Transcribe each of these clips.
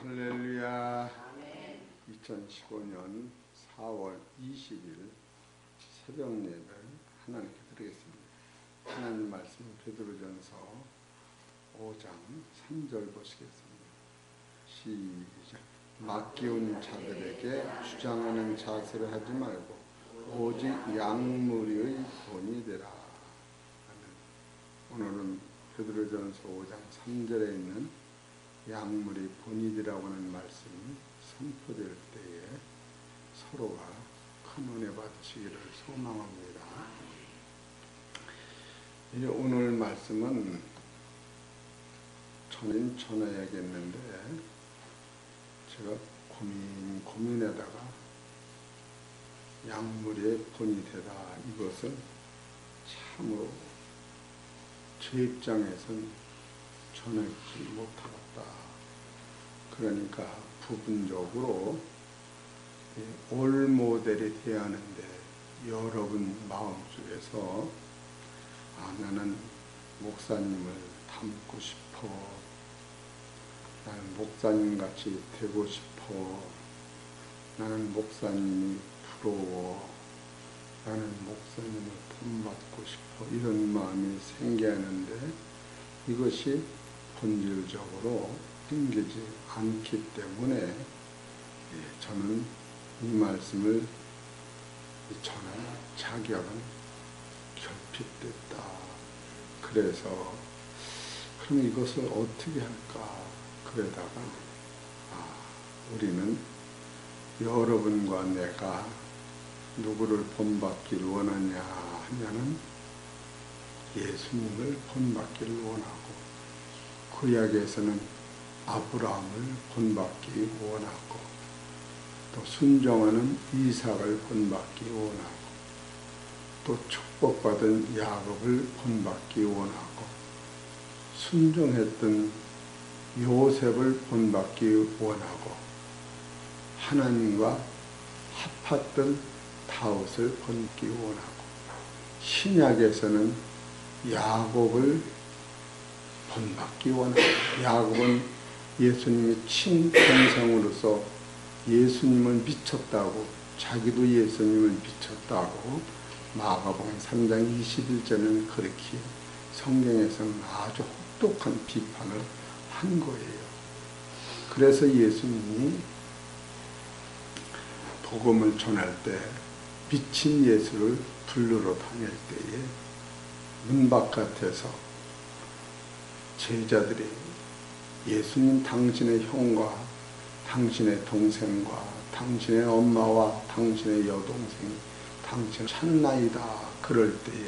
할렐루야. 2015년 4월 20일 새벽 예배를 하나님께 드리겠습니다. 하나님 말씀 베드로전서 5장 3절 보시겠습니다. 시작. 맡기운 자들에게 주장하는 자세를 하지 말고 오직 약물의 본이 되라. 오늘은 베드로전서 5장 3절에 있는 약물이 본이라고 하는 말씀이 선포될 때에 서로가 큰 은혜 받으시기를 소망합니다. 오늘 말씀은 전해야겠는데 제가 고민하다가 약물의 본이 되다, 이것은 참으로 제 입장에선 전하지 못하겠다. 그러니까 부분적으로 올 모델이 되어야 하는데 여러분 마음속에서 나는 목사님을 닮고 싶어, 나는 목사님같이 되고 싶어, 나는 목사님이 부러워, 나는 목사님을 본받고 싶어, 이런 마음이 생겨야 하는데 이것이 본질적으로 생기지 않기 때문에 저는 이 말씀을 전할 자격은 결핍됐다. 그래서 그럼 이것을 어떻게 할까? 그러다가 우리는 여러분과 내가 누구를 본받기를 원하냐 하면은 예수님을 본받기를 원하고, 구약에서는 아브라함을 본받기 원하고, 또 순종하는 이삭을 본받기 원하고, 또 축복받은 야곱을 본받기 원하고, 순종했던 요셉을 본받기 원하고, 하나님과 합했던 다윗을 본받기 원하고, 신약에서는 야곱을 본받기 원하고, 야곱은 예수님의 친동생으로서 예수님을 미쳤다고, 자기도 예수님을 미쳤다고 마가복음 3장 21절은 그렇게 성경에서는 아주 혹독한 비판을 한 거예요. 그래서 예수님이 복음을 전할 때 미친 예수를 부르러 다닐 때에 문 바깥에서 제자들이 예수님 당신의 형과 당신의 동생과 당신의 엄마와 당신의 여동생이 당신을 찾나이다. 그럴 때에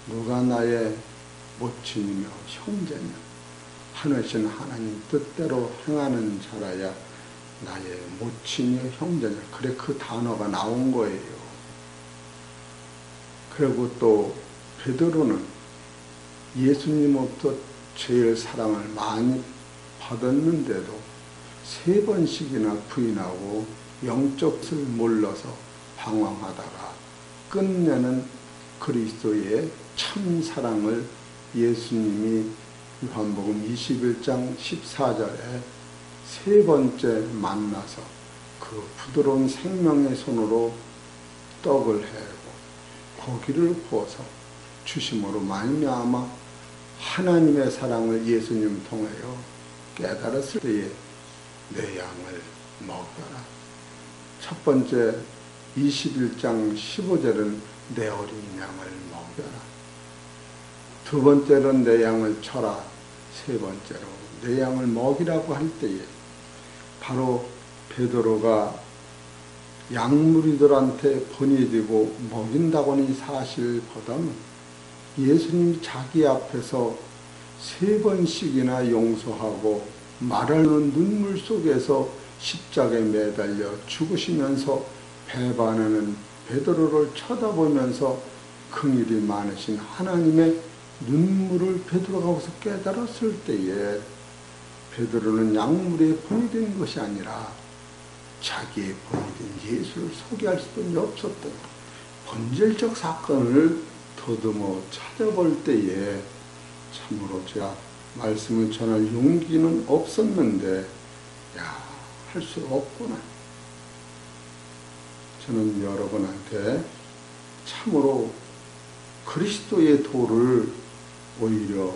누가 나의 모친이며 형제냐, 하늘신 하나님 뜻대로 행하는 자라야 나의 모친이요 형제냐. 그래, 그 단어가 나온 거예요. 그리고 또 베드로는 예수님으로부터 제일 사랑을 많이 받았는데도 3번씩이나 부인하고 영적을 몰라서 방황하다가 끝내는 그리스도의 참 사랑을 예수님이 요한복음 21장 14절에 3번째 만나서 그 부드러운 생명의 손으로 떡을 해고 고기를 구워서 주심으로 말미암아 하나님의 사랑을 예수님 통하여 깨달았을 때에 내 양을 먹여라. 첫 번째 21장 15절은 내 어린 양을 먹여라. 두 번째는 내 양을 쳐라. 세 번째로 내 양을 먹이라고 할 때에 바로 베드로가 약물이들한테 본이 되고 먹인다고 하는 사실보다는 예수님이 자기 앞에서 3번씩이나 용서하고 말하는 눈물 속에서 십자가에 매달려 죽으시면서 배반하는 베드로를 쳐다보면서 긍휼이 많으신 하나님의 눈물을 베드로가 거기서 깨달았을 때에 베드로는 약물의 본이 된 것이 아니라 자기의 본이 된 예수를 소개할 수밖에 없었던 본질적 사건을 더듬어 찾아볼 때에 참으로 제가 말씀을 전할 용기는 없었는데, 야, 할 수 없구나. 저는 여러분한테 참으로 그리스도의 도를 오히려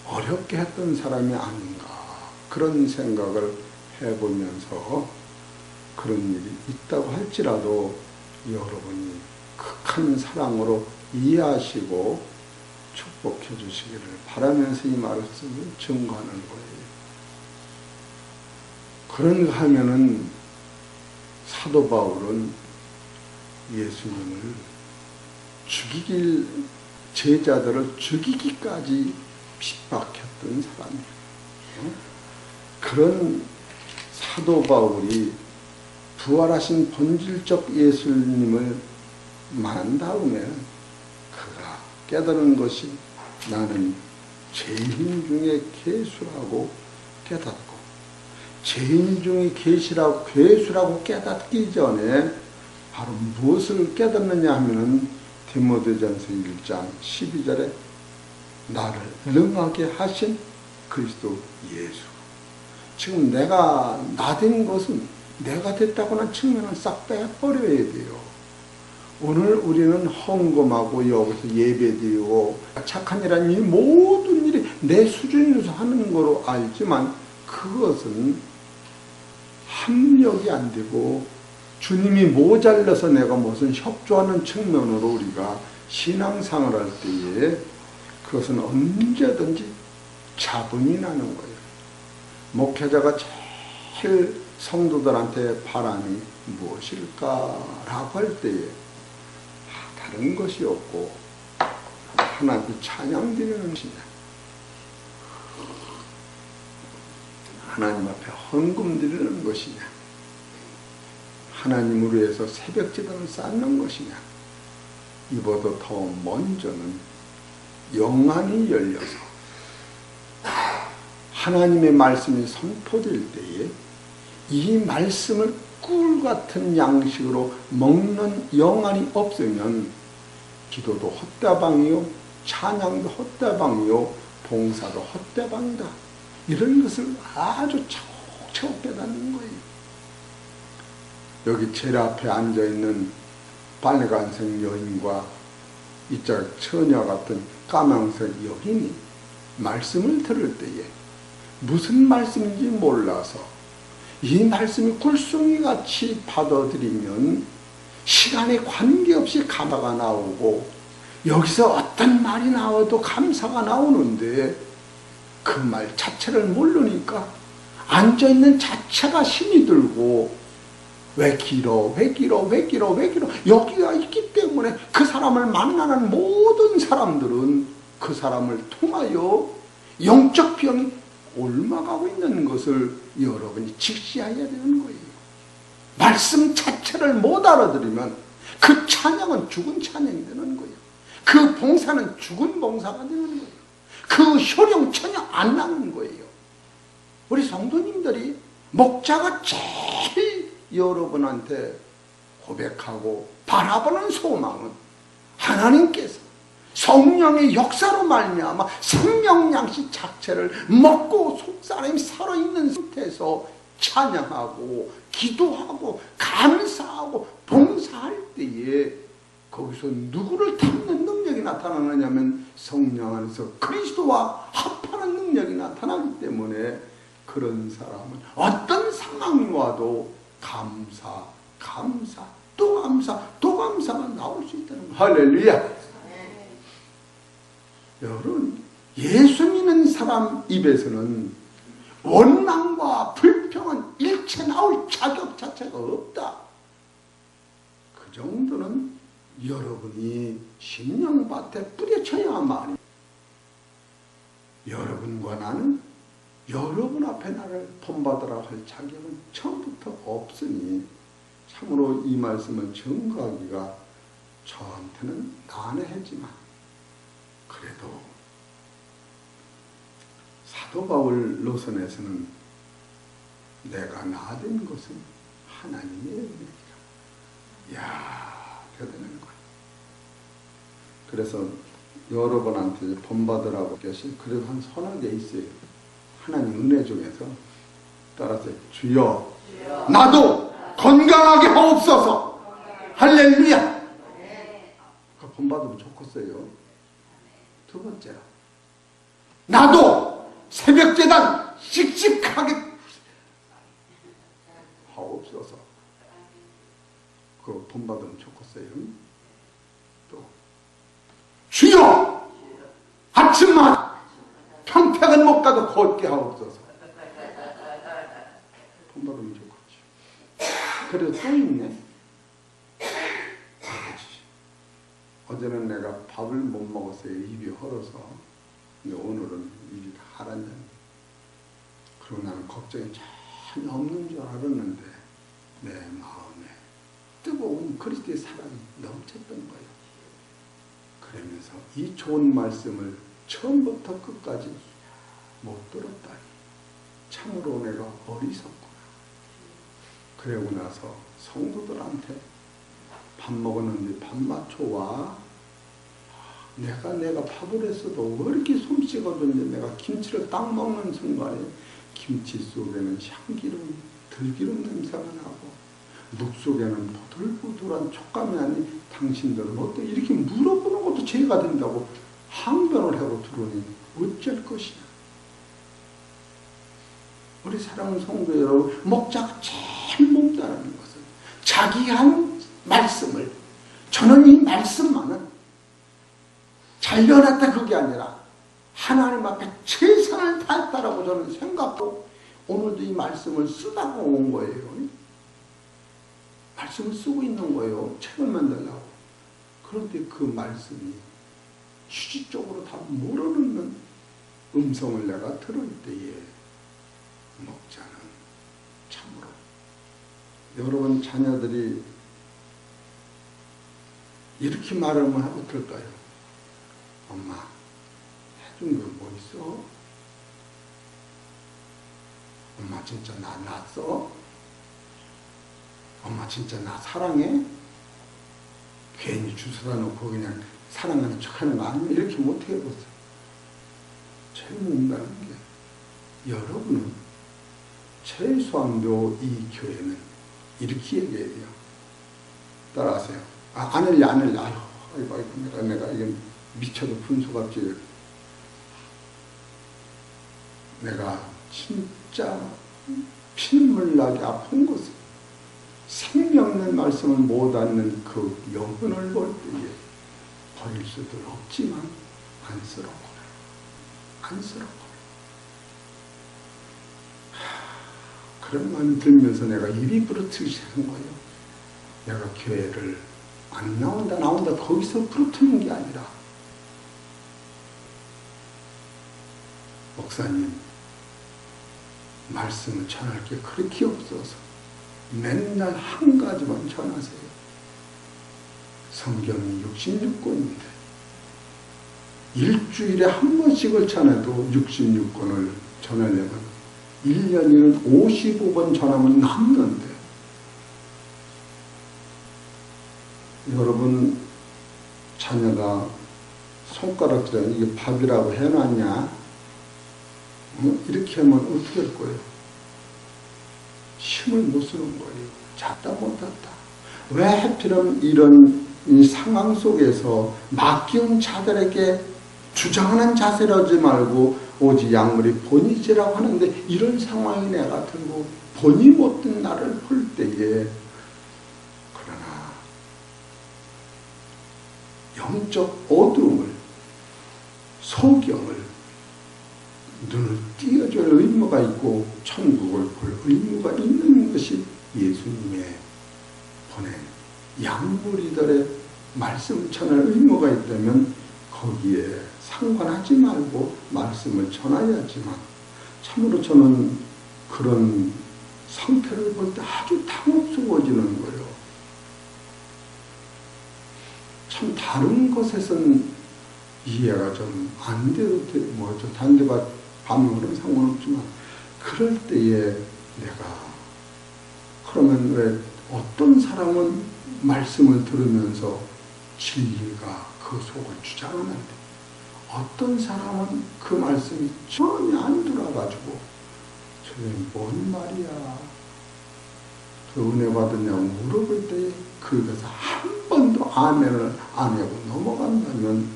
어렵게 했던 사람이 아닌가 그런 생각을 해보면서 그런 일이 있다고 할지라도 여러분이 극한 사랑으로 이해하시고 축복해 주시기를 바라면서 이 말씀을 증거하는 거예요. 그런가 하면은 사도 바울은 예수님을 죽이길, 제자들을 죽이기까지 핍박했던 사람이에요. 그런 사도 바울이 부활하신 본질적 예수님을 만난 다음에 그가 깨달은 것이 나는 죄인 중에 괴수라고 깨닫고, 죄인 중에 괴수라고 깨닫기 전에 바로 무엇을 깨닫느냐 하면은 디모데전서 1장 12절에 나를 능하게 하신 그리스도 예수. 지금 내가 나된 것은 내가 됐다고 하는 측면을 싹 빼버려야 돼요. 오늘 우리는 헌금하고 여기서 예배드리고 착한 일하는 이 모든 일이 내 수준에서 하는 거로 알지만 그것은 합력이 안 되고 주님이 모자라서 내가 무슨 협조하는 측면으로 우리가 신앙생활 할 때에 그것은 언제든지 잡음이 나는 거예요. 목회자가 제일 성도들한테 바람이 무엇일까라고 할 때에 다른 것이 없고 하나님 찬양 드리는 것이냐, 하나님 앞에 헌금 드리는 것이냐, 하나님을 위해서 새벽 기도를 쌓는 것이냐, 이보다 더 먼저는 영안이 열려서 하나님의 말씀이 선포될 때에 이 말씀을 꿀 같은 양식으로 먹는 영안이 없으면 기도도 헛다방이요, 찬양도 헛다방이요, 봉사도 헛다방이다. 이런 것을 아주 차곡차곡 깨닫는 거예요. 여기 제일 앞에 앉아있는 빨간색 여인과 이쪽 처녀 같은 까망색 여인이 말씀을 들을 때에 무슨 말씀인지 몰라서 이 말씀이 꿀송이같이 받아들이면 시간에 관계없이 감화가 나오고 여기서 어떤 말이 나와도 감사가 나오는데 그 말 자체를 모르니까 앉아있는 자체가 힘이 들고 왜 길어 여기가 있기 때문에 그 사람을 만나는 모든 사람들은 그 사람을 통하여 영적 병이 옮아가고 있는 것을 여러분이 직시해야 되는 거예요. 말씀 자체를 못 알아들으면 그 찬양은 죽은 찬양이 되는 거예요. 그 봉사는 죽은 봉사가 되는 거예요. 그 효령 전혀 안 나는 거예요. 우리 성도님들이 목자가 제일 여러분한테 고백하고 바라보는 소망은 하나님께서 성령의 역사로 말미암아 생명양식 자체를 먹고 속사람이 살아있는 상태에서 찬양하고 기도하고 감사하고 봉사할 때에 거기서 누구를 닮는 능력이 나타나느냐면 성령 안에서 그리스도와 합하는 능력이 나타나기 때문에 그런 사람은 어떤 상황이 와도 감사, 또 감사가 나올 수 있다는 거예요. 할렐루야! 여러분, 예수 믿는 사람 입에서는 원망과 불평은 일체 나올 자격 자체가 없다. 그 정도는 여러분이 심령밭에 뿌려쳐야만이 여러분과 나는 여러분 앞에 나를 본받으라 할 자격은 처음부터 없으니 참으로 이 말씀을 증거하기가 저한테는 난해하지만 그래도 사도 바울 노선에서는 내가 나된 것은 하나님의 은혜니라. 이야, 대단한 거야. 그래서 여러분한테 본받으라고 계신 그래도 한 서너 개 있어요. 하나님 은혜 중에서 따라서 주여 나도 건강하게 하옵소서. 할렐루야. 본받으면 좋겠어요. 두 번째로 나도 새벽제단 씩씩하게 하옵소서. 그거 본받으면 좋겠어요. 또 주여 아침마다 평택은 못 가도 걷게 하옵소서. 본받으면 좋겠죠. 그래도 또 있네. 어제는 내가 밥을 못 먹었어요. 입이 헐어서. 근데 오늘은 입이 다 하란잖아요. 그리고 나는 걱정이 전혀 없는 줄 알았는데 내 마음에 뜨거운 그리스도의 사랑이 넘쳤던 거예요. 그러면서 이 좋은 말씀을 처음부터 끝까지 못 들었다니 참으로 내가 어리석구나. 그러고 나서 성도들한테 밥 먹었는데 밥맛 좋아? 내가 밥을 했어도 왜 이렇게 솜씨거든요. 내가 김치를 딱 먹는 순간에 김치 속에는 향기름, 들기름 냄새가 나고 묵 속에는 보들보들한 촉감이 아니 당신들은 어때? 이렇게 물어보는 것도 죄가 된다고 항변을 하고 들어오니 어쩔 것이냐. 우리 사랑하는 성도 여러분, 목자가 제일 못다는 것은 자기 한 말씀을, 저는 이 말씀만은 잘려놨다 그게 아니라 하나님 앞에 최선을 다했다라고 저는 생각하고 오늘도 이 말씀을 쓰다가 온 거예요. 말씀을 쓰고 있는 거예요. 책을 만들려고. 그런데 그 말씀이 휴지 쪽으로 다 몰아넣는 음성을 내가 들을 때에 목자는 참으로 여러분 자녀들이 이렇게 말하면 어떨까요? 엄마 해준 거 뭐 있어? 엄마 진짜 나 낳았어? 엄마 진짜 나 사랑해? 괜히 주워다 놓고 그냥 사랑하는 척하는 거 아니면 이렇게 못해 보세요. 제일 못나는 게 여러분은 최소한도 이 교회는 이렇게 얘기해야 돼요. 따라하세요. 안 할래. 아이고, 내가 이게 미쳐도 분수같이 내가 진짜 피눈물 나게 아픈 것은 생명 있는 말씀을 못 듣는 그 영혼을 볼 때에 버릴 수도 없지만 안쓰럽구나. 그런 마음이 들면서 내가 입이 부르트기 시작한 거예요. 내가 교회를 안 나온다 거기서 부르트는 게 아니라 목사님 말씀을 전할 게 그렇게 없어서 맨날 한 가지만 전하세요. 성경이 66권인데 일주일에 한 번씩을 전해도 66권을 전하려면 1년이면 55번 전하면 남는데 여러분 자녀가 손가락질하는 이게 밥이라고 해놨냐? 이렇게 하면 어떻게 할 거예요? 힘을 못 쓰는 거예요. 잤다 못 잤다. 왜 하필이면 이런 이 상황 속에서 맡기운 자들에게 주장하는 자세라지 말고 오직 약물이 본이지라고 하는데 이런 상황이 내가 들고 본이 못된 나를 볼 때에 그러나 영적 어두움을 소경을 눈을 띄어줄 의무가 있고 천국을 볼 의무가 있는 것이 예수님의 보낸 양무리들의 말씀 전할 의무가 있다면 거기에 상관하지 말고 말씀을 전해야지만 참으로 저는 그런 상태를 볼 때 아주 당혹스러워지는 거예요. 참 다른 것에선 이해가 좀 안 돼도 뭐죠. 다른 데가 반응으로는 상관없지만 그럴 때에 내가 그러면 왜 어떤 사람은 말씀을 들으면서 진리가 그 속을 주장하는데 어떤 사람은 그 말씀이 전혀 안 들어가지고 뭔 말이야? 그 은혜 받았냐고 물어볼 때 그것을 한 번도 아멘을 안 하고 넘어간다면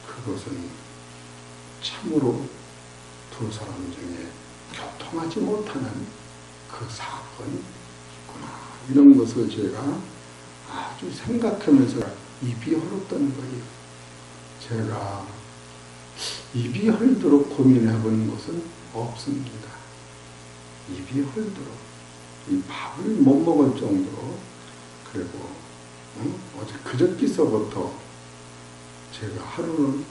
그것은 참으로 두 사람 중에 교통하지 못하는 그 사건이 있구나. 이런 것을 제가 아주 생각하면서 입이 헐었던 거예요. 제가 입이 헐도록 고민해 본 것은 없습니다. 입이 헐도록 이 밥을 못 먹을 정도로. 그리고 어제 그저께서부터 제가 하루는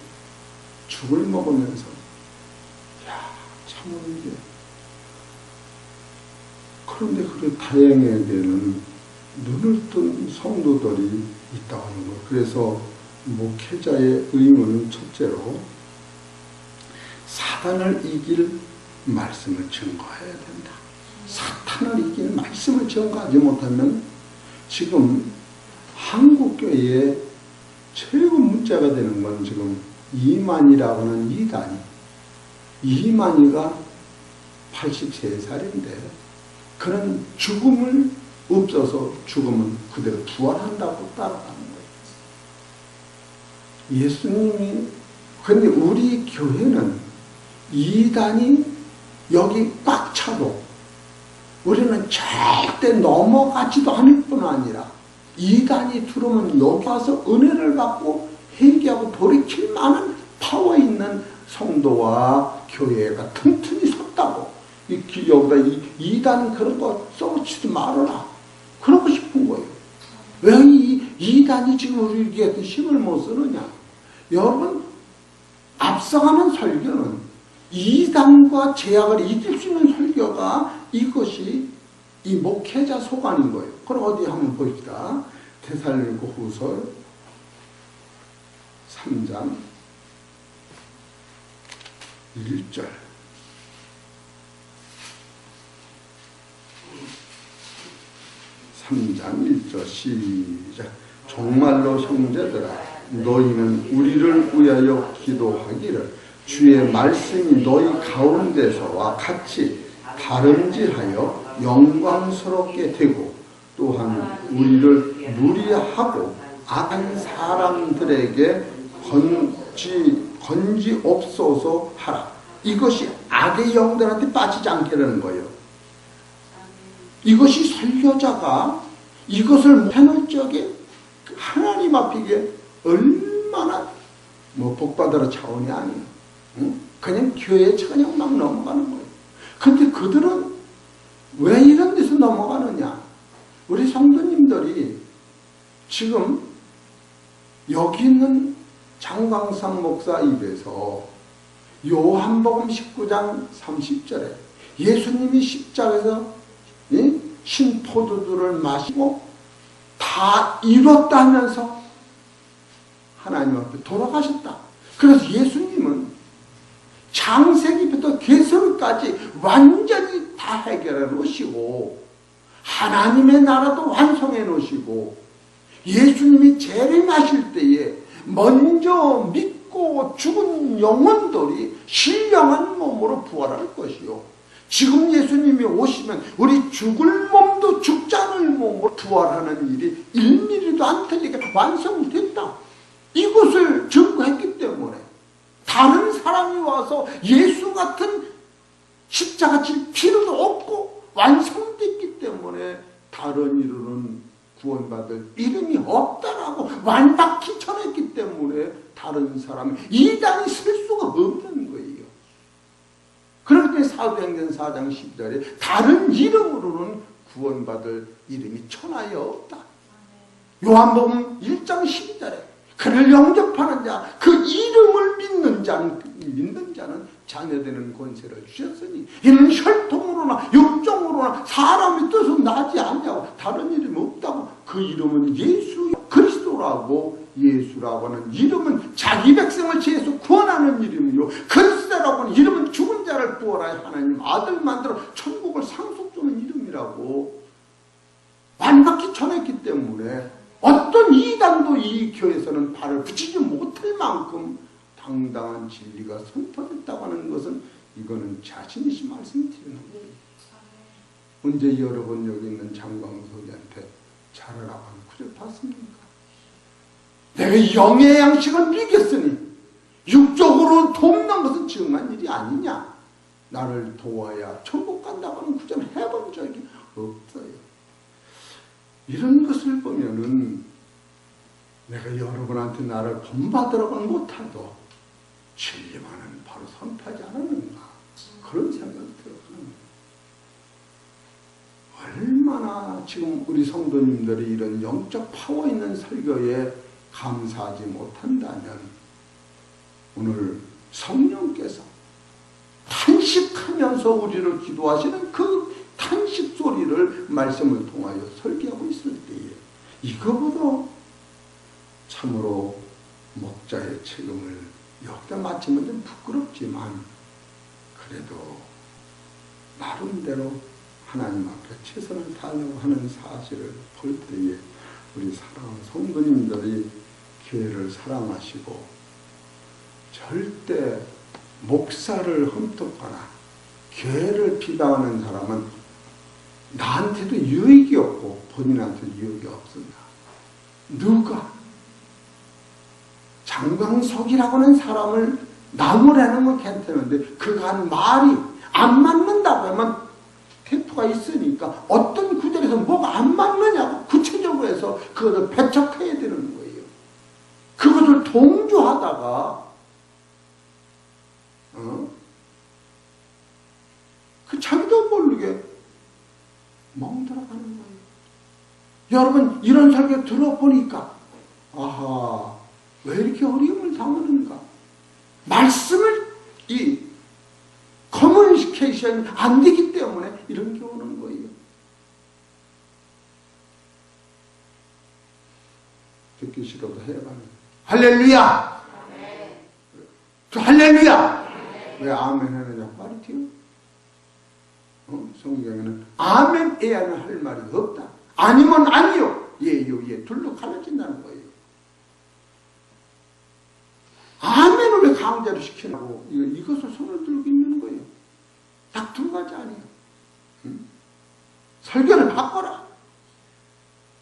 죽을 먹으면서 참으로 이게 그런데 그래 다행에게는 눈을 뜬 성도들이 있다고 하는 거예요. 그래서 목회자의 의무는 첫째로 사단을 이길 말씀을 증거해야 된다. 사탄을 이길 말씀을 증거하지 못하면 지금 한국교회에 최고 문제가 되는 건 지금 이만희라고 하는 이단이, 이만희가 83살인데 그는 죽음을 없어서 죽으면 그대로 부활한다고 따라가는 거예요. 예수님이, 근데 우리 교회는 이단이 여기 꽉 차도 우리는 절대 넘어가지도 않을 뿐 아니라 이단이 들어오면 여기 와서 은혜를 받고 회개하고 돌이킬 만한 파워 있는 성도와 교회가 튼튼히 섰다고. 여기다 이단 그런 거 써붙이지 말아라. 그러고 싶은 거예요. 왜 이단이 지금 우리에게 힘을 못 쓰느냐. 여러분, 앞서가는 설교는 이단과 제약을 이길 수 있는 설교가 이것이 이 목회자 소관인 거예요. 그럼 어디 한번 봅시다. 데살로니가 후서 3장 1절. 3장 1절 시작. 정말로 형제들아 너희는 우리를 위하여 기도하기를 주의 말씀이 너희 가운데서와 같이 다름질하여 영광스럽게 되고 또한 우리를 무리하고 악한 사람들에게 건지옵소서 하라. 이것이 악의 영들한테 빠지지 않게 하는 거예요. 이것이 설교자가 이것을 해놓을 적에 하나님 앞에 얼마나 복받으러 차원이 아니에요. 그냥 교회에 그냥 막 넘어가는 거예요. 근데 그들은 왜 이런 데서 넘어가느냐? 우리 성도님들이 지금 여기 있는 장광상 목사 입에서 요한복음 19장 30절에 예수님이 십자가에서 신포도주를 마시고 다 이뤘다 하면서 하나님 앞에 돌아가셨다. 그래서 예수님은 창세기부터 계승까지 완전히 다 해결해 놓으시고 하나님의 나라도 완성해 놓으시고 예수님이 재림하실 때에 먼저 믿고 죽은 영혼들이 신령한 몸으로 부활할 것이요. 지금 예수님이 오시면 우리 죽을 몸도 죽지 않을 몸으로 부활하는 일이 1mm도 안 틀리게 완성됐다. 이것을 증거했기 때문에 다른 사람이 와서 예수 같은 십자가 질 필요도 없고 완성됐기 때문에 다른 이름은 구원받을 이름이 없다라고 완벽히 전했기 때문에 다른 사람 이단이 쓸 수가 없는 거예요. 그렇기 때문에 사도행전 4장 10절에 다른 이름으로는 구원받을 이름이 천하에 없다. 요한복음 1장 12절에 그를 영접하는 자, 그 이름을 믿는 자는 자녀되는 권세를 주셨으니 이는 혈통으로나 육종으로나 사람의 뜻은 나지 않냐고. 다른 이름이 없다고. 그 이름은 예수 그리스도라고. 예수라고 하는 이름은 자기 백성을 죄에서 구원하는 이름이요, 그리스도라고 하는 이름은 죽은 자를 부활하여 하나님 아들 만들어 천국을 상속주는 이름이라고 완벽히 전했기 때문에 어떤 이단도 이 교회에서는 발을 붙이지 못할 만큼 당당한 진리가 선포됐다고 하는 것은 이거는 자신이시 말씀드리는 거예요. 언제 여러분 여기 있는 장광석이한테 잘하라고 하는 구절 봤습니까? 내가 영의 양식을 미겠으니 육적으로 돕는 것은 증한 일이 아니냐. 나를 도와야 천국 간다고 하는 구절 해본 적이 없어요. 이런 것을 보면은 내가 여러분한테 나를 본받으라고는 못하도 진리만은 바로 선택하지 않았는가, 그런 생각이 들어요. 얼마나 지금 우리 성도님들이 이런 영적 파워 있는 설교에 감사하지 못한다면 오늘 성령께서 탄식하면서 우리를 기도하시는 그 탄식 소리를 말씀을 통하여 설교하고 있을 때에 이거보다 참으로 목자의 책임을 여기다 마치면 좀 부끄럽지만 그래도 나름대로 하나님 앞에 최선을 다하려고 하는 사실을 볼 때에 우리 사랑하는 성도님들이 교회를 사랑하시고 절대 목사를 흠집거나 교회를 비방하는 사람은 나한테도 유익이 없고 본인한테도 유익이 없습니다. 누가 장광석이라고 하는 사람을 나무라는 건 괜찮은데 그가 한 말이 안 맞는다고 하면 태도가 있으니까 어떤 구절에서 뭐가 안 맞느냐고 구체적으로 해서 그것을 배척해야 되는 거예요. 그것을 동조하다가 그 자기도 모르게 멍들어가는 거예요. 여러분 이런 설교 들어보니까 아하, 왜 이렇게 어려움을 당하는가? 말씀을 이 커뮤니케이션이 안 되기 때문에 이런 게 오는 거예요. 듣기 싫어도 해야만. 할렐루야! 저 할렐루야! 왜 아멘 하느냐고 말이 튀어? 성경에는 아멘 에야는 할 말이 없다. 아니면 아니요, 예요, 예. 둘로 갈라진다는 거예요. 아멘을 왜 강제로 시키냐고 이것을 손을 들고 있는 거예요. 딱 두 가지 아니에요. 설교를 바꿔라.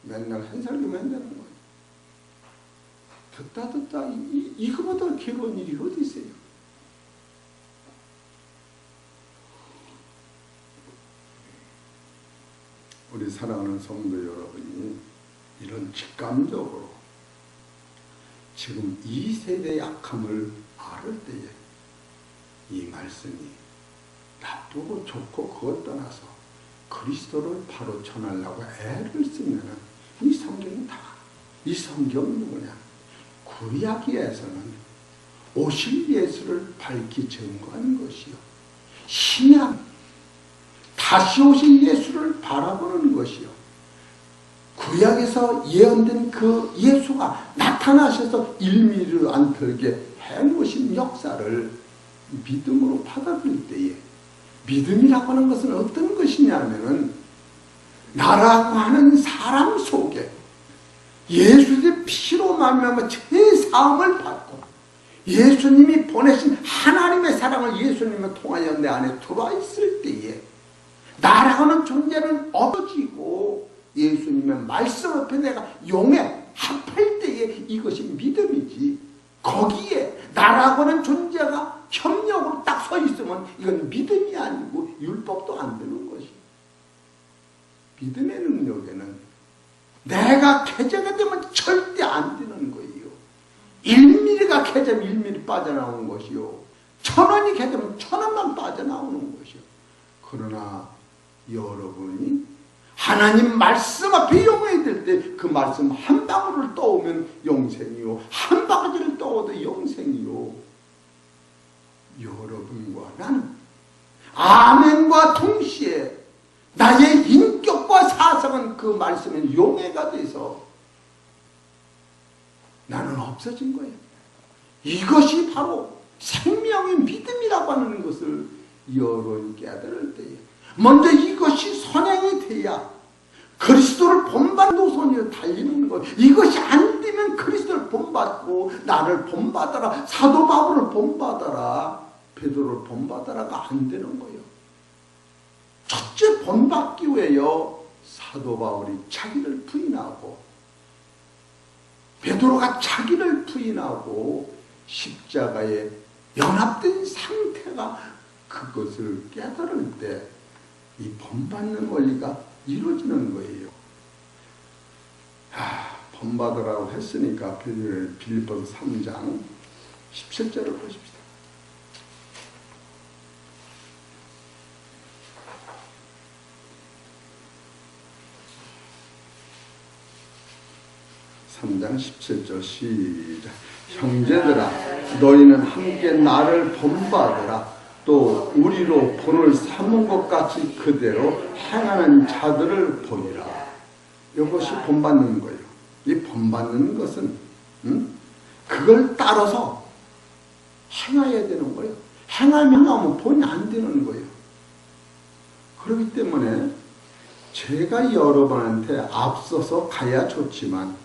맨날 한 설교만 한다는 거예요. 듣다 이거보다 괴로운 일이 어디 있어요? 우리 사랑하는 성도 여러분이 이런 직감적으로 지금 이 세대의 약함을 알을 때에 이 말씀이 나쁘고 좋고 그것 떠나서 그리스도를 바로 전하려고 애를 쓰면 이 성경이 다, 이 성경은 뭐냐? 구약에서는 오실 예수를 밝히 증거하는 것이요, 신약 다시 오실 예수를 바라보는 것이요, 구약에서 예언된 그 예수가 나타나셔서 일미를 안 털게 해놓으신 역사를 믿음으로 받아들일 때에, 믿음이라고 하는 것은 어떤 것이냐면은 나라고 하는 사람 속에 예수의 피로 말미암아 죄사함을 받고 예수님이 보내신 하나님의 사랑을 예수님을 통하여 내 안에 들어와 있을 때에 나라고 하는 존재는 없어지고 예수님의 말씀 앞에 내가 용에 합할 때에 이것이 믿음이지, 거기에 나라고 하는 존재가 협력으로 딱 서 있으면 이건 믿음이 아니고 율법도 안 되는 것이. 믿음의 능력에는 내가 개제가 되면 절대 안 되는 거예요. 1mm가 개제면 1mm 빠져나오는 것이요, 1000원이 개제면 1000원만 빠져나오는 것이요. 그러나 여러분이 하나님 말씀 앞에 용해야 될 때 그 말씀 한 방울을 떠오면 영생이요, 한 바가지를 떠오도 영생이요. 여러분과 나는 아멘과 동시에 나의 인격과 사상은 그 말씀에 용해가 돼서 나는 없어진 거예요. 이것이 바로 생명의 믿음이라고 하는 것을 여러분이 깨달을 때에 먼저 이것이 선행이 돼야 그리스도를 본받는 노선으로 달리는 것. 이것이 안 되면 그리스도를 본받고 나를 본받아라, 사도 바울을 본받아라, 베드로를 본받아라가 안 되는 거예요. 첫째 본받기 위하여 사도 바울이 자기를 부인하고 베드로가 자기를 부인하고 십자가에 연합된 상태가 그것을 깨달을 때 이 본받는 원리가 이루어지는 거예요. 본받으라고 했으니까 빌립보서 3장 17절을 보십시다. (3장 17절) 시작. 형제들아 너희는 함께 나를 본받으라. 또 우리로 본을 삼은 것 같이 그대로 행하는 자들을 보이라. 이것이 본받는 거예요. 이 본받는 것은 그걸 따라서 행해야 되는 거예요. 행하면 나오면 본이 안 되는 거예요. 그렇기 때문에 제가 여러분한테 앞서서 가야 좋지만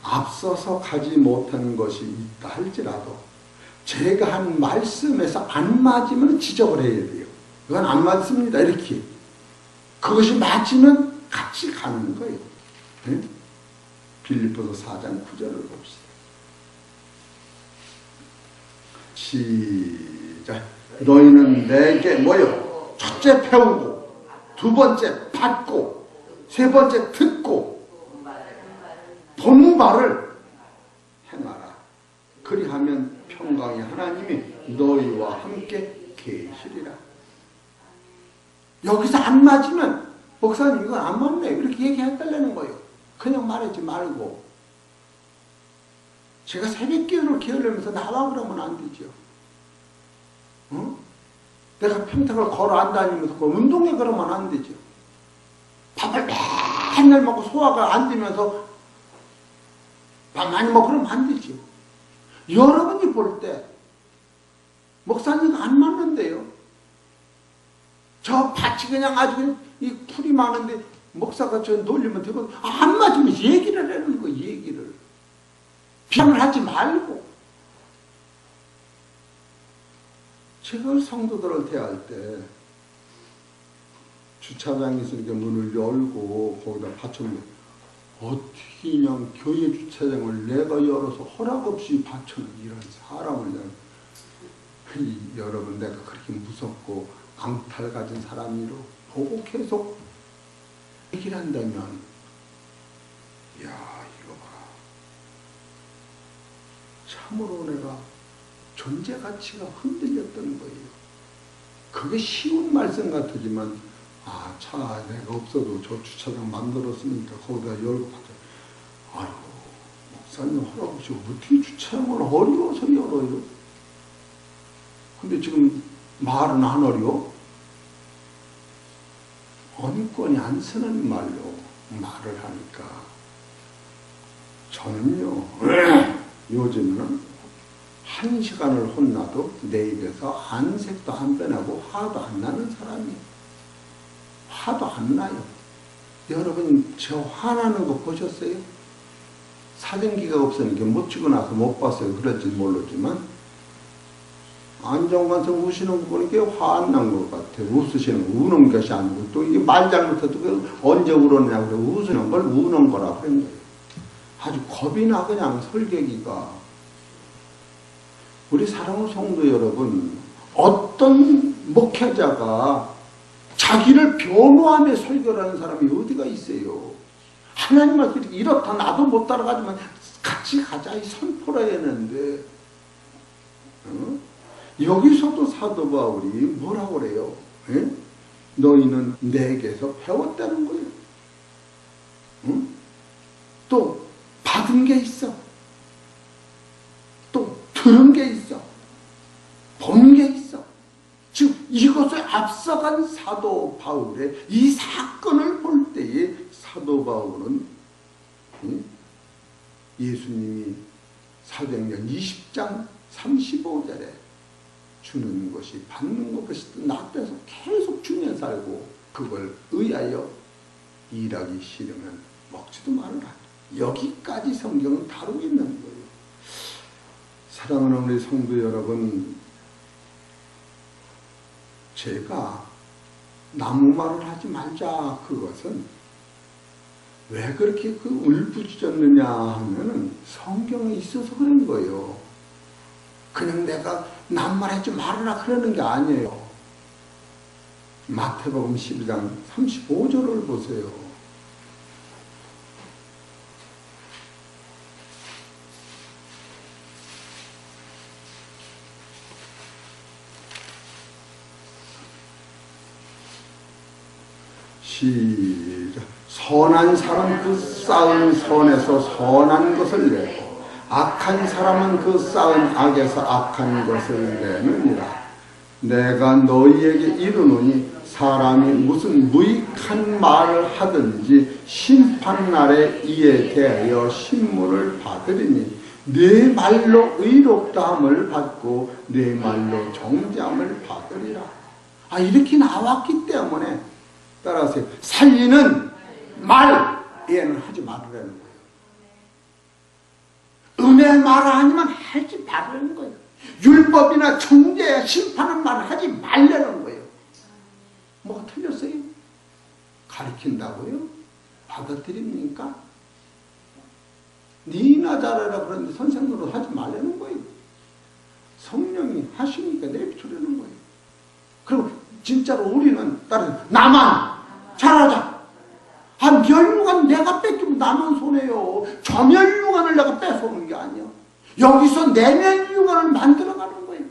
앞서서 가지 못하는 것이 있다 할지라도 제가 한 말씀에서 안 맞으면 지적을 해야 돼요. 이건 안 맞습니다. 이렇게. 그것이 맞으면 같이 가는 거예요. 네? 빌립보서 4장 9절을 봅시다. 시작. 너희는 내게 뭐요? 첫째 배우고, 두 번째 받고, 세 번째 듣고, 본 말을 행하라. 그리하면 평강의 하나님이 너희와 함께 계시리라. 여기서 안 맞으면 목사님 이거 안 맞네 이렇게 얘기해달라는 거예요. 그냥 말하지 말고 제가 새벽기도를 기울이면서 나와 그러면 안 되죠. 내가 평택을 걸어 안 다니면서 운동에 그러면 안 되죠. 밥을 맨날 먹고 소화가 안 되면서 밥 많이 먹으면 안 되죠. 여러분이 볼 때 목사님 안 맞는데요. 저 밭이 그냥 아주 그냥 이 풀이 많은데 목사가 저 놀리면 되고 안 맞으면 얘기를 하는 거예요. 얘기를. 비판을 하지 말고. 제가 성도들을 대할 때 주차장에서 이렇게 문을 열고 거기다 받쳤는데 어떻게 그냥 교회 주차장을 내가 열어서 허락 없이 받쳐는 이런 사람을 여러분 내가 그렇게 무섭고 앙탈 가진 사람이로 보고 계속 얘기를 한다면 야 이거 봐 참으로 내가 존재 가치가 흔들렸던 거예요. 그게 쉬운 말씀 같으지만 차 내가 없어도 저 주차장 만들었으니까 거기다 열고 받자. 아이고 목사님 허락 없이 어떻게 주차장을 어려워서 열어요? 근데 지금 말은 안 어려워? 언권이 안 쓰는 말로 말을 하니까 저는요 요즘은 1시간을 혼나도 내 입에서 한색도 안 변하고 화도 안 나는 사람이에요. 화도 안 나요. 여러분 저 화나는 거 보셨어요? 사진기가 없으니까 못 찍고 나서 못 봤어요. 그럴지 모르지만 안정관성 우시는 거 보니까 화 안 난 것 같아요. 웃으시는 거, 우는 것이 아니고 또 이게 말 잘못해도 언제 울었냐고 그래. 웃으는 걸 우는 거라고 그런 거예요. 아주 겁이 나 그냥 설계기가. 우리 사랑하는 성도 여러분, 어떤 목회자가 자기를 변호하며 설교를 하는 사람이 어디가 있어요? 하나님한테 이렇다 나도 못 따라가지만 같이 가자 이 선포를 해야 하는데 여기서도 사도 바울이 뭐라고 그래요? 너희는 내게서 배웠다는 거예요. 또 받은 게 있어. 또 들은 게 있어. 본 게 있어. 즉 이것을 앞서간 사도 바울의 이 사건을 볼 때에 사도 바울은 예수님이 사도행전 20장 35절에 주는 것이 받는 것이 낫돼서 계속 주면 살고 그걸 의하여 일하기 싫으면 먹지도 말라. 여기까지 성경은 다루고 있는 거예요. 사랑하는 우리 성도 여러분, 제가 나무 말을 하지 말자. 그것은 왜 그렇게 그 울부짖었느냐 하면은 성경에 있어서 그런 거예요. 그냥 내가 남말하지 말아라 그러는 게 아니에요. 마태복음 12장 35절을 보세요. 시작. 선한 사람은 그 쌓은 선에서 선한 것을 내고 악한 사람은 그 쌓은 악에서 악한 것을 내느니라. 내가 너희에게 이르노니 사람이 무슨 무익한 말을 하든지 심판날에 이에 대하여 신문을 받으리니 네 말로 의롭다함을 받고 네 말로 정죄함을 받으리라. 이렇게 나왔기 때문에 따라서 살리는 말에는 하지 말으라는 거예요. 은혜 말을 하지만 하지 말라는 거예요. 율법이나 정죄, 심판은 말을 하지 말라는 거예요. 뭐가 틀렸어요? 가르친다고요? 받아들입니까? 니나 잘하라 그러는데 선생 노릇 하지 말라는 거예요. 성령이 하시니까 내비두려는 거예요. 그리고 진짜로 우리는 따라서 나만 잘하자. 멸류관 내가 뺏기면 나만 손해요. 저멸류관을 내가 뺏어오는 게 아니야. 여기서 내멸류관을 만들어가는 거예요.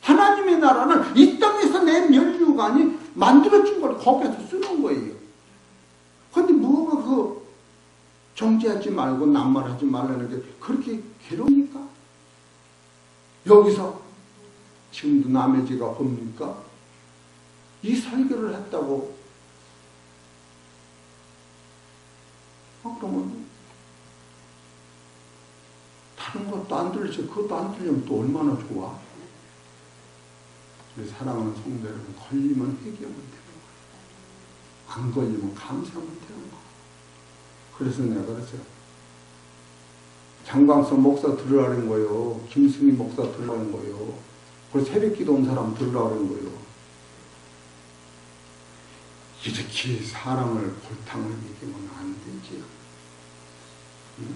하나님의 나라는 이 땅에서 내멸류관이 만들어진 걸 거기에서 쓰는 거예요. 그런데 뭐가 그 정죄하지 말고 낱말하지 말라는 게 그렇게 괴로우니까? 여기서 지금도 남의 죄가 봅니까? 이 설교를 했다고 그러면 다른 것도 안 들리지. 그것도 안 들리면 또 얼마나 좋아. 우리 사랑하는 성도 여러분, 걸리면 회개하면 되는 거예요. 안 걸리면 감사하면 되는 거예요. 그래서 내가 그랬어요. 장광석 목사 들으라는 거예요. 김승희 목사 들으라는 거예요. 그래서 새벽기도 온 사람 들으라는 거예요. 이렇게 사람을 골탕을 먹이면 안 되지. 응?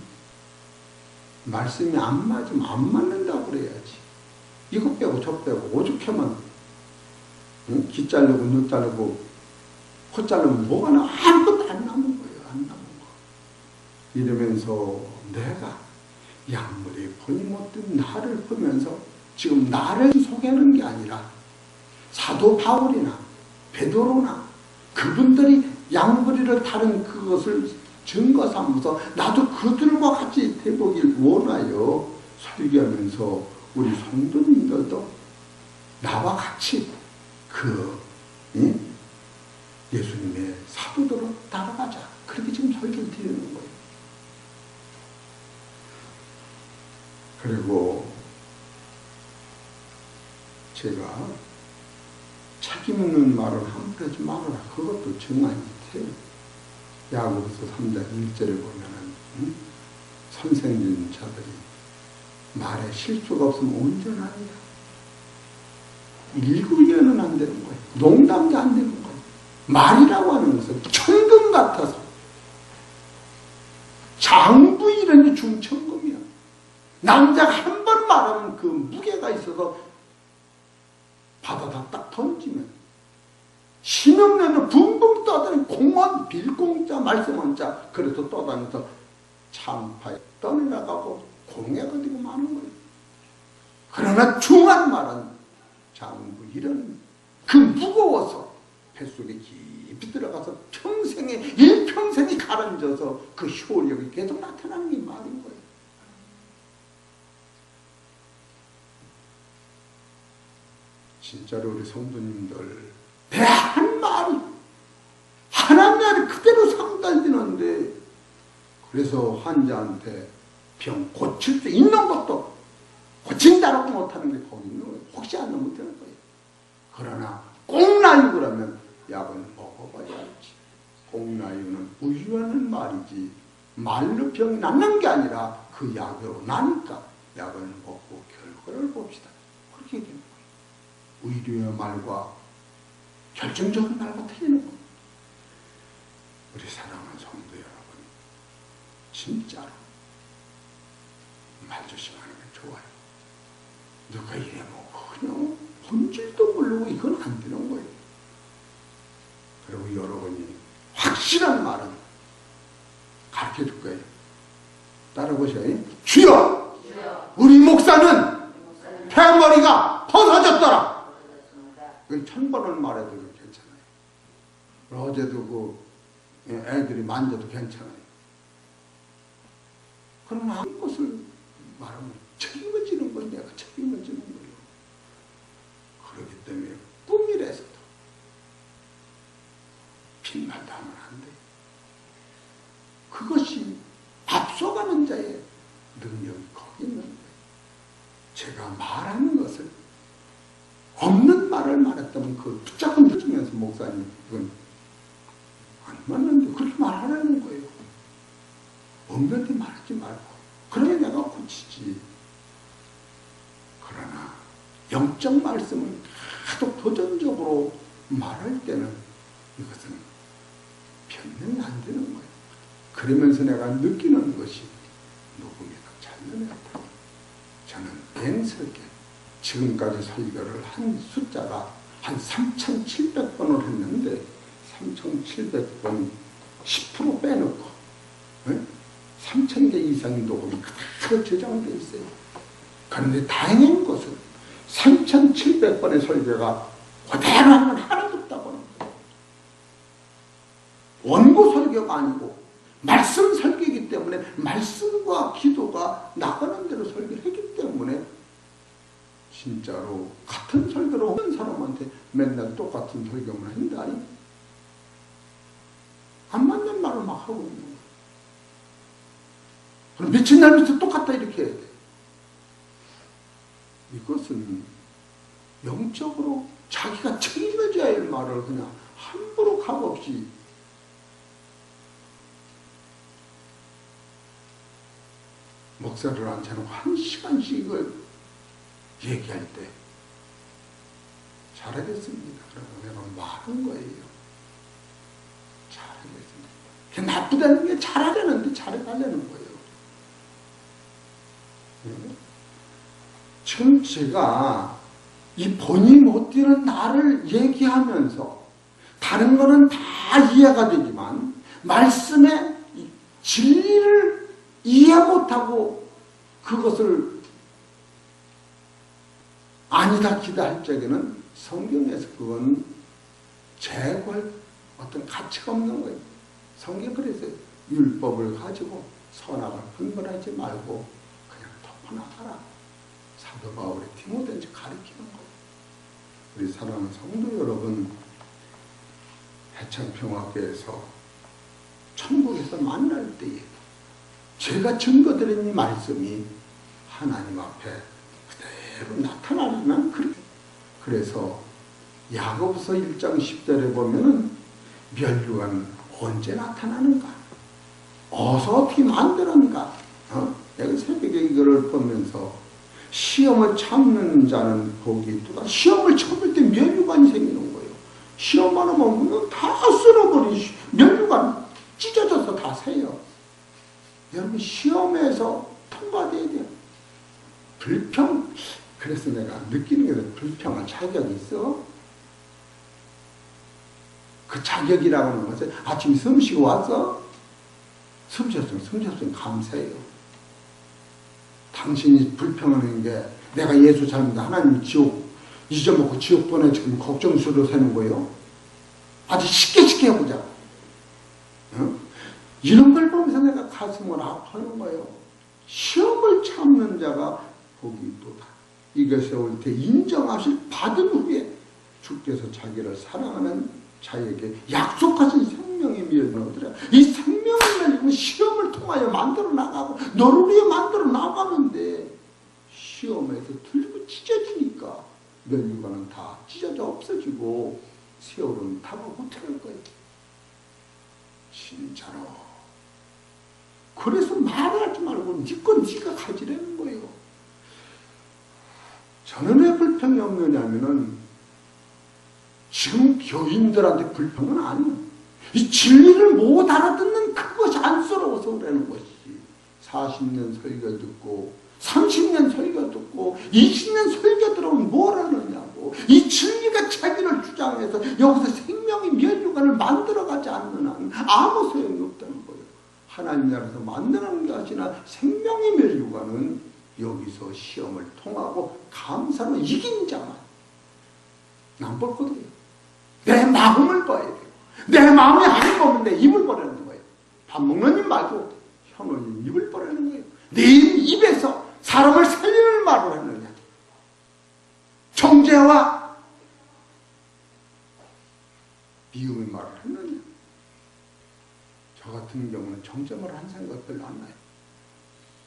말씀이 안 맞으면 안 맞는다고 그래야지. 이것 빼고 저 빼고 오죽하면 응? 기 자르고 눈 자르고 코 자르면 뭐가 나 아무것도 안 남은 거예요. 안 남은 거. 이러면서 내가 양물이 보니 못된 나를 보면서 지금 나를 소개하는 게 아니라 사도 바울이나 베드로나 그분들이 양머리를 다룬 그것을 증거 삼아서 나도 그들과 같이 되보길 원하여 설교하면서 우리 성도님들도 나와 같이 그 예수님의 사도들로 따라가자. 그렇게 지금 설교를 드리는 거예요. 그리고 제가 책임 있는 말을 함부로 하지 말아라. 그것도 정한 밑에 야고보서 3장 1절에 보면은 선생님 자들이 말에 실수가 없으면 온전하니라. 읽으려는 안 되는 거예요. 농담도 안 되는 거예요. 말이라고 하는 것은 천금 같아서 장부 이런 중천금이야. 남자가 한 번 말하면 그 무게가 있어서 바다다 딱 던지면 신흥내는 붕붕 떠다니는 공원 빌공자 말씀한 자 그래서 떠다니면서 참파에 떠내려가고 공해가 되고 마는 거예요. 그러나 중한 말은 장부 이런 그 무거워서 뱃속에 깊이 들어가서 일평생이 가라앉아서 그 효력이 계속 나타나는 게 말인 거예요. 진짜로 우리 성도님들 대한 말이 하나님의 그대로 상달되는데 그래서 환자한테 병 고칠 수 있는 것도 고친다라고 못하는 게 거기 있는 거예요. 혹시 안 넘으면 되는 거예요. 그러나 꼭 나유라면 약은 먹어봐야 알지. 꼭 나유는 우유하는 말이지 말로 병이 낫는 게 아니라 그 약으로 나니까 약을 먹고 결과를 봅시다. 그렇게 되는 거예요. 의료의 말과 결정적인 말과 틀리는 거. 우리 사랑하는 성도 여러분, 진짜로 말 조심하는 게 좋아요. 누가 이래 뭐 그냥 본질도 모르고 이건 안 되는 거예요. 그리고 여러분이 확실한 말은 가르쳐 줄 거예요. 따라보셔요. 주여! 우리 목사는 대머리가 벗어졌더라. 그건 1000번을 말해도 괜찮아요. 어제도 애들이 만져도 괜찮아요. 그러나 이것을 말하면 책임을 지는 건 내가 책임을 지는 거예요. 그렇기 때문에 꿈이라서도 빈말도 하면 안 돼. 그것이 앞서가는 자의 능력이 거기 있는 거예요. 제가 말하는 것을 없는 말을 말했다면 그 붙잡은 들으면서 목사님 이건 안 맞는데 그렇게 말하라는 거예요. 없는데 말하지 말고 그러면 내가 고치지. 그러나 영적 말씀을 계속 도전적으로 말할 때는 이것은 변명이 안 되는 거예요. 그러면서 내가 느끼는 것이 녹음에서 잘려냈다. 저는 맹설계 지금까지 설교를 한 숫자가 한 3,700번을 했는데 3,700번 10% 빼놓고 3,000개 이상의 녹음이 그대로 저장되어 있어요. 그런데 다행인 것은 3,700번의 설교가 그대로 한 건 하나도 없다고 하는 거예요. 원고 설교가 아니고 말씀 설교이기 때문에 말씀과 기도가 나가는 대로 설교를 했기 때문에 진짜로 같은 설교를 하는 사람한테 맨날 똑같은 설교만 한다니 안 맞는 말을 막 하고 있는 거예요. 그럼 며칠 날 밑에 똑같다 이렇게 해야 돼. 이것은 영적으로 자기가 책임져야 할 말을 그냥 함부로 값없이 목사를 앉혀놓고 1시간씩 이걸 얘기할 때 잘하겠습니다. 그러고 내가 말한 거예요. 잘하겠습니다. 그게 나쁘다는 게 잘하려는데 잘해가려는 거예요. 지금 제가 이 본이 못 뛰는 나를 얘기하면서 다른 거는 다 이해가 되지만 말씀의 진리를 이해 못하고 그것을 아니다 기다할 적에는 성경에서 그건 제거할 어떤 가치가 없는 거예요. 성경 그래서 율법을 가지고 선악을 분별하지 말고 그냥 덮어나가라. 사도 바울이 디모데한테 가르치는 거예요. 우리 사랑하는 성도 여러분, 해창평화교에서 천국에서 만날 때에 제가 증거드린 이 말씀이 하나님 앞에 그대로 나타나려면 그래서 야고보서 1장 10절에 보면은 멸류관은 언제 나타나는가? 어떻게 만드는가? 내가 새벽에 이거를 보면서 시험을 참는 자는 복이 있다. 시험을 참을 때 멸류관이 생기는 거예요. 시험만 하면 다 쓸어버린 멸류관 찢어져서 다 새요. 여러분 시험에서 통과돼야 돼요. 불평, 그래서 내가 느끼는 게 불평할 자격이 있어. 그 자격이라고 하는 것은 아침에 숨 쉬고 왔어? 숨 쉬었으면 감사해요. 당신이 불평하는 게 내가 예수 잘못해 하나님 지옥 잊어먹고 지옥 보내 지금 걱정수로 사는 거예요. 아주 쉽게 해보자. 이런 걸 보면서 내가 가슴을 아파하는 거예요. 시험을 참는 자가 복이 있도다. 이것에 올 때 인정하실 받은 후에 주께서 자기를 사랑하는 자에게 약속하신 생명의 미를 얻으라. 이 생명을 가지고 시험을 통하여 만들어 나가고 너를 위해 만들어 나가는데 시험에서 틀리고 찢어지니까 멸류관은 다 찢어져 없어지고 세월은 답을 못할 거예요. 진짜로. 그래서 말하지 말고 네가 가지라는 거예요. 저는 왜 불평이 없느냐면은 지금 교인들한테 불평은 아니에요. 이 진리를 못 알아듣는 그것이 안쓰러워서 그러는 것이지. 40년 설교 듣고 30년 설교 듣고 20년 설교 들어오면 뭘 하느냐고. 이 진리가 자기를 주장해서 여기서 생명의 면류관을 만들어가지 않는 한 아무 소용이 없다는 거예요. 하나님 나라에서 만드는 것이나 생명의 면류관은 여기서 시험을 통하고 감사로 이긴 자만 남볼 거예요. 내 마음을 봐야 돼요. 내 마음이 안 보면 내 입을 버리는 거예요. 밥 먹는 입 말고 혀는 입을 버리는 거예요. 내 입에서 사람을 살리는 말을 하느냐, 정죄와 미움의 말을 하느냐. 저 같은 경우는 정죄를 한 생각 별로 안 나요.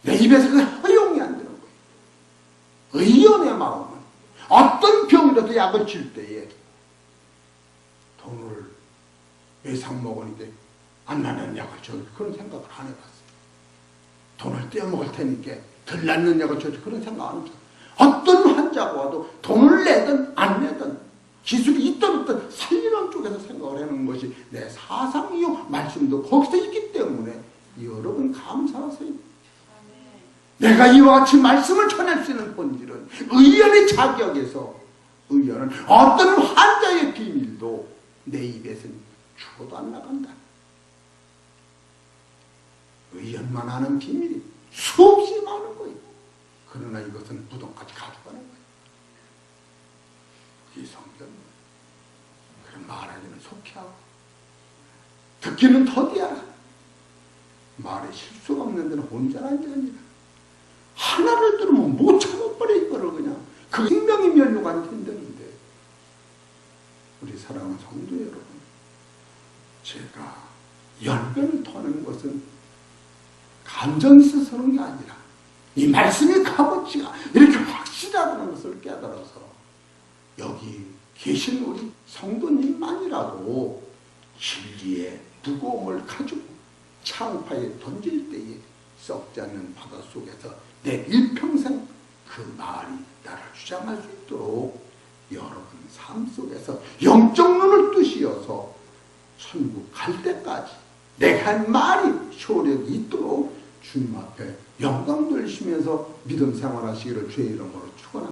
내 입에서 그 허용이 안 되는 거예요. 의연의 마음은 어떤 병이라도 약을 칠 때에 돈을 외상 먹으니까 안 나는 약을 줘. 그런 생각을 안 해봤어요. 돈을 떼어먹을 테니까 덜 낫는 약을 줘. 그런 생각 안 해봤어요. 어떤 환자가 와도 돈을 내든 안 내든 기술이 있든 없든 살리는 쪽에서 생각을 하는 것이 내 사상이요 말씀도 거기서 있기 때문에 여러분 감사하세요. 내가 이와 같이 말씀을 전할 수 있는 본질은 의연의 자격에서, 의연은 어떤 환자의 비밀도 내 입에서는 죽어도 안 나간다. 의연만 하는 비밀이 수없이 많은 거예요. 그러나 이것은 무덤까지 가져가는 거예요. 이 성경. 그럼 말하기는 속히하고 듣기는 더디하라. 말에 실수가 없는 데는 혼자란 게 아니라 하나를 들으면 못 참아버려. 이거를 그냥 그 생명이 면류관이 된다는데, 우리 사랑하는 성도 여러분, 제가 열변을 토하는 것은 감정이 있어서 그런 게 아니라 이 말씀의 값어치가 이렇게 확실하다는 것을 깨달아서 여기 계신 우리 성도님만이라도 진리의 무거움을 가지고 창파에 던질 때에 썩지 않는 바닷속에서 내 일평생 그 말이 나를 주장할 수 있도록 여러분 삶 속에서 영적 눈을 뜨시어서 천국 갈 때까지 내가 한 말이 효력이 있도록 주님 앞에 영광 돌리시면서 믿음 생활하시기를 주의 이름으로 축원합니다.